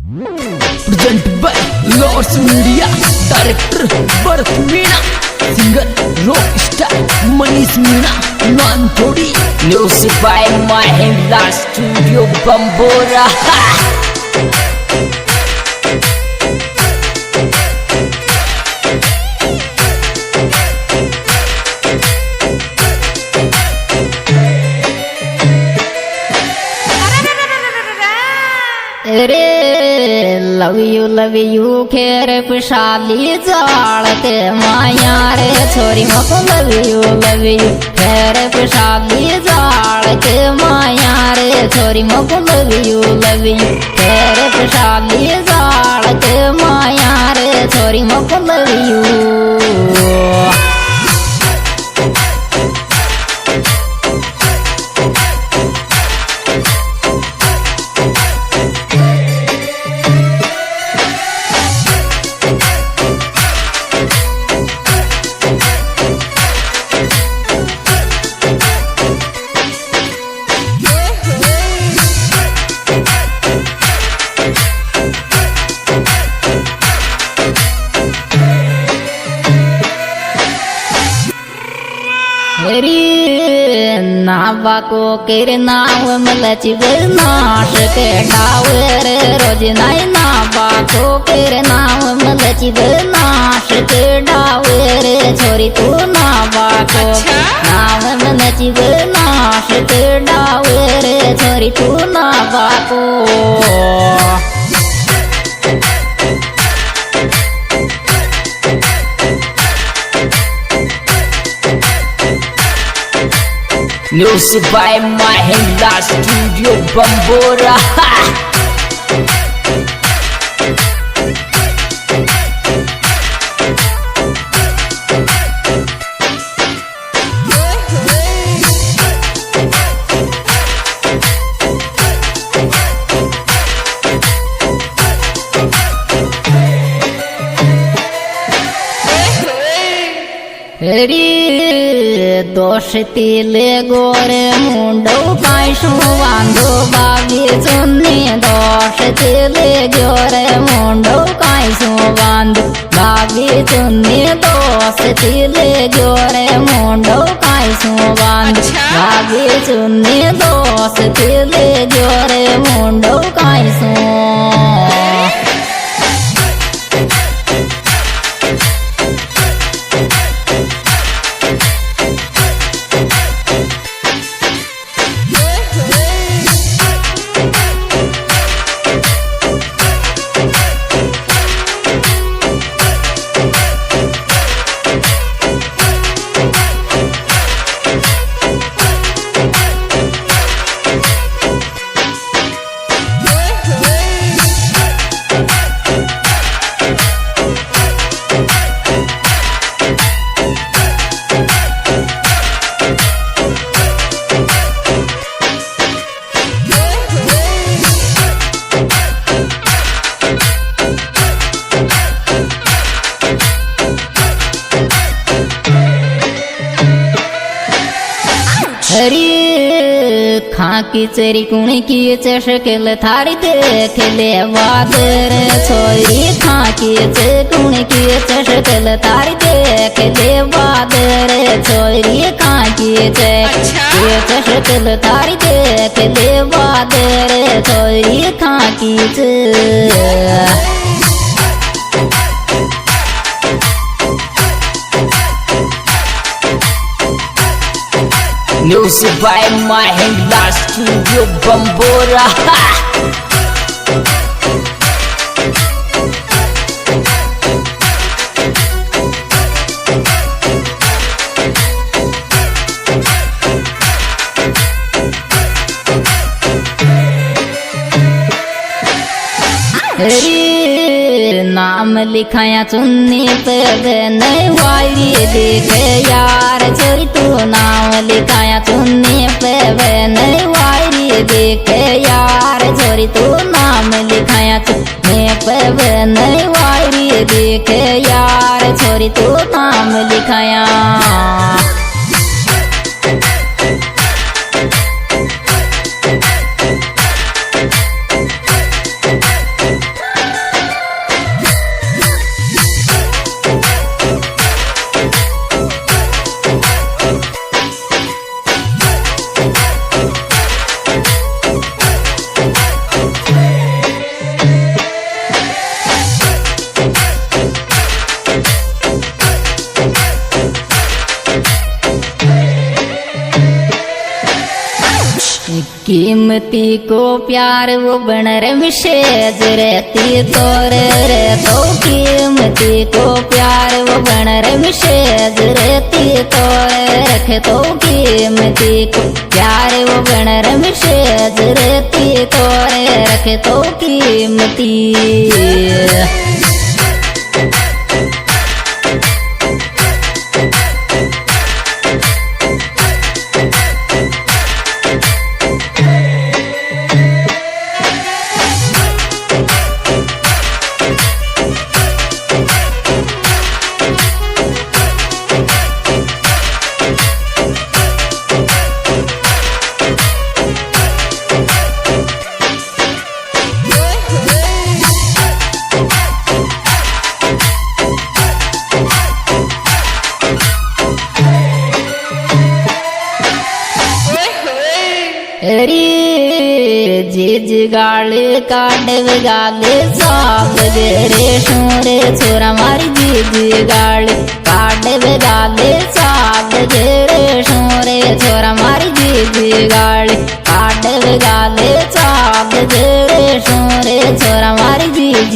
Presented by Lords Media. Director Bharat Meena. Singer Rockstar Manish Meena. Nantodi. Music by Mahindra Studio Bambora. रे love you खेर पिशाली जाल के माया रे छोरी मको लव यू खेर पिशाली जाल के माया रे छोरी मको लव यू खेर पिशाली जाल के माया रे छोरी मको लव यू नावा को केर नाव मलच नाश के डावर रोज नाई नावा को केर नाव मलच नाश के डावर छोरी तू नावा को नाव मलच नाश के डावर छोरी तू नावा को Music by Mahindra Studio Bambora. दोष तिले गोरे मुंडो कायशु बांधो बाबी चुन्नी दोष तिले गोरे मुंडो कायशु बांधो बाबी चुन्नी दोष तिले गोरे मुंडो कायशु बांधो बाबी चुन्नी दोष तिले गोरे मुंडो कायशु खाकी चेरी कुणी की चशकेल थारी देख ले वादर छोरी खाकी चे कुणी की चशकेल थारी देख ले वादर छोरी खाकी चे चशकेल थारी देख ले वादर छोरी खाकी चे Music by Mahindra Studio Bambora. नाम लिखाया चुन्नी पे नहीं वाली देखे यार छोरी तू नाम लिखाया चुन्नी पे नहीं वाली देखे यार छोरी तू नाम लिखाया चुन्नी पे नहीं वाली देखे यार छोरी तू नाम लिखाया कीमती को प्यार वो बनर विशेष रहती तोरे रे तो कीमती को प्यार वो बनर विशेष रहती तोरे रख तो कीमती को प्यार वो बनर विशेष रहती तोरे रख तो कीमती जिज गाले काटे गाले साल रे शोरे छोरा मारी जिज गाले काटे गाले साल रे शोरे छोरा मारी जिज गाले काटे गाले साल रे शोरे छोरा मारी जिज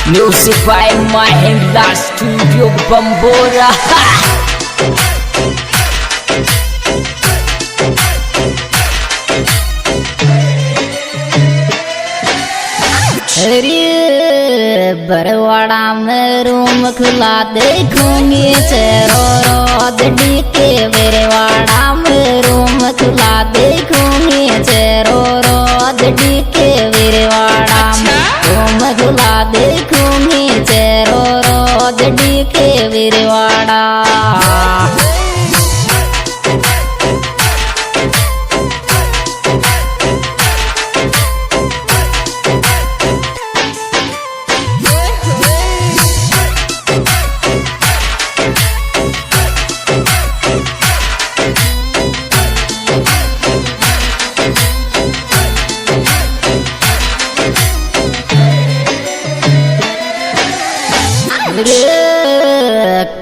Music by Mahindra Studio Bambora. अरे बरवाड़ा में रूम खुला देखूंगी चेरो रोद डीके बरवाड़ा में रूम खुला देखूंगी चेरो रोद डीके बरवाड़ा में रूम खुला देखूंगी चेरो रोद डीके बरवाड़ा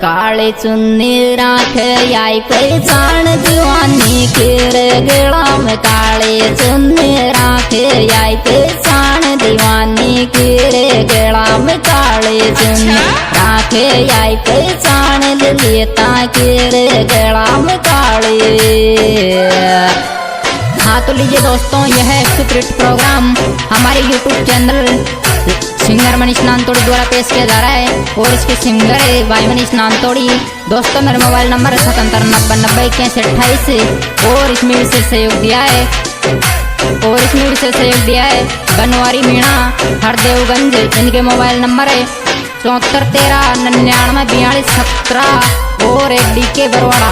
काले चुन्नी राख आई पहचान दीवानी के गला में काले चुन्नी राख आई पहचान दीवानी के गला में काले चुन्नी राख आई पहचान लेता के गला में काले। हाँ तो लीजिए दोस्तों, यह है सुपरहिट प्रोग्राम हमारे YouTube channel singer Manish Nantodi द्वारा पेश किया जा रहा है और इसके सिंगर है भाई मनीष नानतोड़ी। दोस्तों मेरा मोबाइल नंबर है 7790908128 और इसमें विशेष सहयोग दिया है बनवारी मीणा हरदेवगंज। इनके मोबाइल नंबर है 7413994217 और एक DK बरवाड़ा।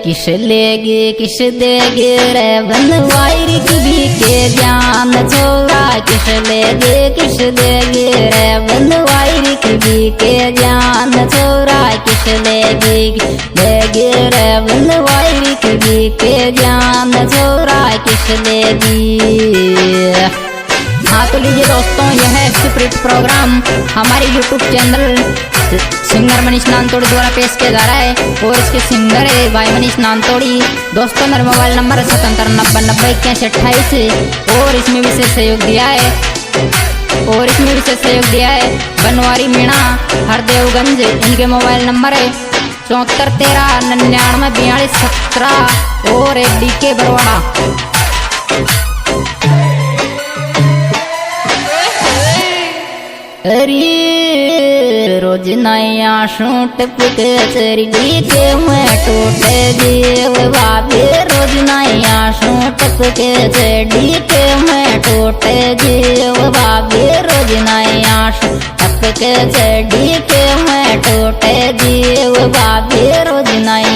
किस लेगे किस देगे रे बनवारी की भी के ज्ञान छोरा किस लेगे किस देगे रे बनवारी की भी के ज्ञान छोरा किस लेगे रे बनवारी की भी के ज्ञान छोरा किस लेगी। हाँ तो लीजिए दोस्तों, यह है सुपरहिट प्रोग्राम हमारे YouTube channel singer Manish Nantodi द्वारा पेश किया जा रहा है और इसके सिंगर है भाई मनीष नानतोड़ी। दोस्तों मेरा मोबाइल नंबर है 7790908128 और इसमें विशेष सहयोग दिया है बनवारी मीणा हरदेवगंज। इनके मोबाइल नंबर है 7413994217 और एक DK बरवाड़ा। अरे रोज नया शूट पुके चरी के मैं टूटे जीव बाबे रोज नया शूट पुके चरी के मैं टूटे जीव बाबे रोज नया शूट पुके चरी के मैं टूटे जीव बाबे रोज नई।